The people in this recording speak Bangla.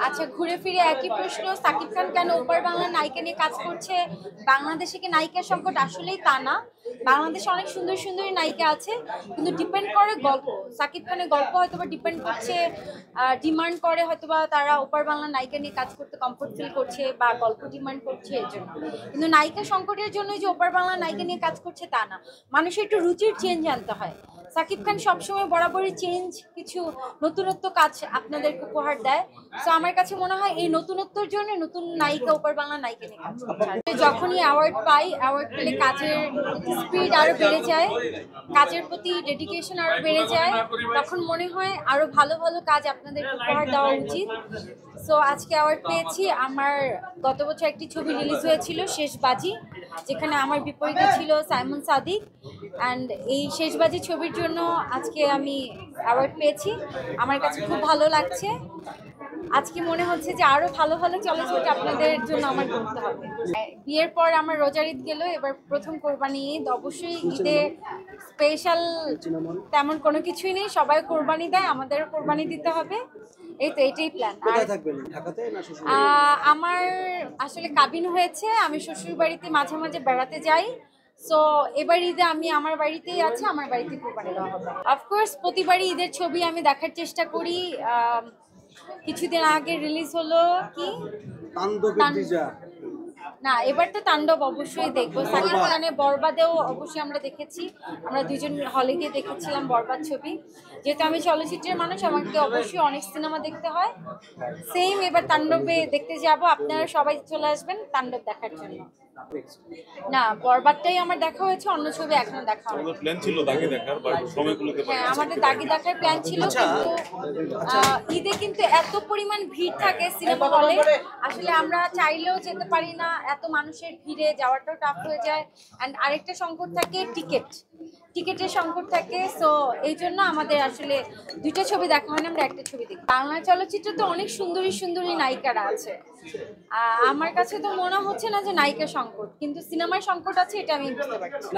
আচ্ছা, ঘুরে ফিরে একই প্রশ্ন। সাকিব খান কেন ওপার বাংলার নায়িকা নিয়ে কাজ করছে? বাংলাদেশে কি নায়িকার সংকট? আসলেই তা না। বাংলাদেশে অনেক সুন্দর সুন্দরী নায়িকা আছে, কিন্তু ডিপেন্ড করে গল্প। সাকিব খানের গল্প হয়তোবা ডিপেন্ড করছে, ডিমান্ড করে হয়তোবা তারা ওপার বাংলার নায়িকা নিয়ে কাজ করতে কমফোর্ট ফিল করছে বা গল্প ডিমান্ড করছে এর জন্য। কিন্তু নায়িকা সংকটের জন্য যে ওপার বাংলার নায়িকা নিয়ে কাজ করছে তা না। মানুষের একটু রুচির চেঞ্জ আনতে হয়। সাকিব খান সবসময় বরাবরই চেঞ্জ, কিছু নতুনত্ব কাজ আপনাদেরকে উপহার দেয়। তো আমার কাছে মনে হয় এই নতুনত্বর জন্য নতুন নায়িকা ওপার বাংলা নায়িকা নিয়ে কাজ করছে। যখনই অ্যাওয়ার্ড পাই, অ্যাওয়ার্ড পেলে কাজের স্পিড আরো বেড়ে যায়, কাজের প্রতি ডেডিকেশন আরো বেড়ে যায়। তখন মনে হয় আরো ভালো ভালো কাজ আপনাদের উপহার দেওয়া উচিত। সো আজকে অ্যাওয়ার্ড পেয়েছি। আমার গত বছর একটি ছবি রিলিজ হয়েছিল শেষবাজি, যেখানে আমার বিপরীতে ছিল সাইমন সাদিক, অ্যান্ড এই শেষবাজি ছবির জন্য আজকে আমি অ্যাওয়ার্ড পেয়েছি। আমার কাছে খুব ভালো লাগছে। আজকে মনে হচ্ছে যে আরো ভালো ভালো চলচ্চিত্র আপনাদের জন্য আমার করতে হবে। বিয়ের পর আমার রোজার ঈদ গেল, এবার প্রথম কোরবানি ঈদ। অবশ্যই ঈদে স্পেশাল তেমন কোনো কিছুই নেই, সবাই কোরবানি দেয়, আমাদেরও কোরবানি দিতে হবে। এই তো, এটাই প্ল্যান। আমার আসলে কাবিন হয়েছে, আমি শ্বশুর বাড়িতে মাঝে মাঝে বেড়াতে যাই। সো এবার ঈদে আমি আমার বাড়িতেই আছি, আমার বাড়িতে কোরবানি দেওয়া হবে। অফকোর্স প্রতিবারই ঈদের ছবি আমি দেখার চেষ্টা করি। কিছুদিন আগে রিলিজ হলো কি না, এবার তো তাণ্ডব অবশ্যই দেখবো। সাকিব খানের বরবাদেও অবশ্যই আমরা দেখেছি, আমরা দুজন হলে গিয়ে দেখেছিলাম বরবাদ ছবি। যেহেতু আমি চলচ্চিত্রের মানুষ, আমাকে অবশ্যই অনেক সিনেমা দেখতে হয়। সেম এবার তাণ্ডবে দেখতে যাব, আপনারা সবাই চলে আসবেন তাণ্ডব দেখার জন্য। না, বরবাদটাই আমার দেখা হয়েছে, অন্য ছবি এখনো দেখা হয়নি। প্ল্যান ছিল দাগি দেখার, বাট সময়গুলোকে হ্যাঁ, আমাদের দাগি দেখার প্ল্যান ছিল, কিন্তু ঈদে কিন্তু এত পরিমাণ ভিড় থাকে সিনেমা হলে, আসলে আমরা চাইলেও যেতে পারি না। এত মানুষের ভিড়ে যাওয়াটাও টাফ হয়ে যায়। অ্যান্ড আরেকটা সংকট থাকে টিকেটের সংকট থাকে। সো এই জন্য আমাদের আসলে দুইটা ছবি দেখা হয় না, আমরা একটা ছবি দেখি। বাংলা চলচ্চিত্রে তো অনেক সুন্দরী সুন্দরী নায়িকারা আছে। আমার কাছে তো মনে হচ্ছে না যে নায়িকা সংকট, কিন্তু সিনেমার সংকট আছে, এটা আমি বুঝতে পারছি।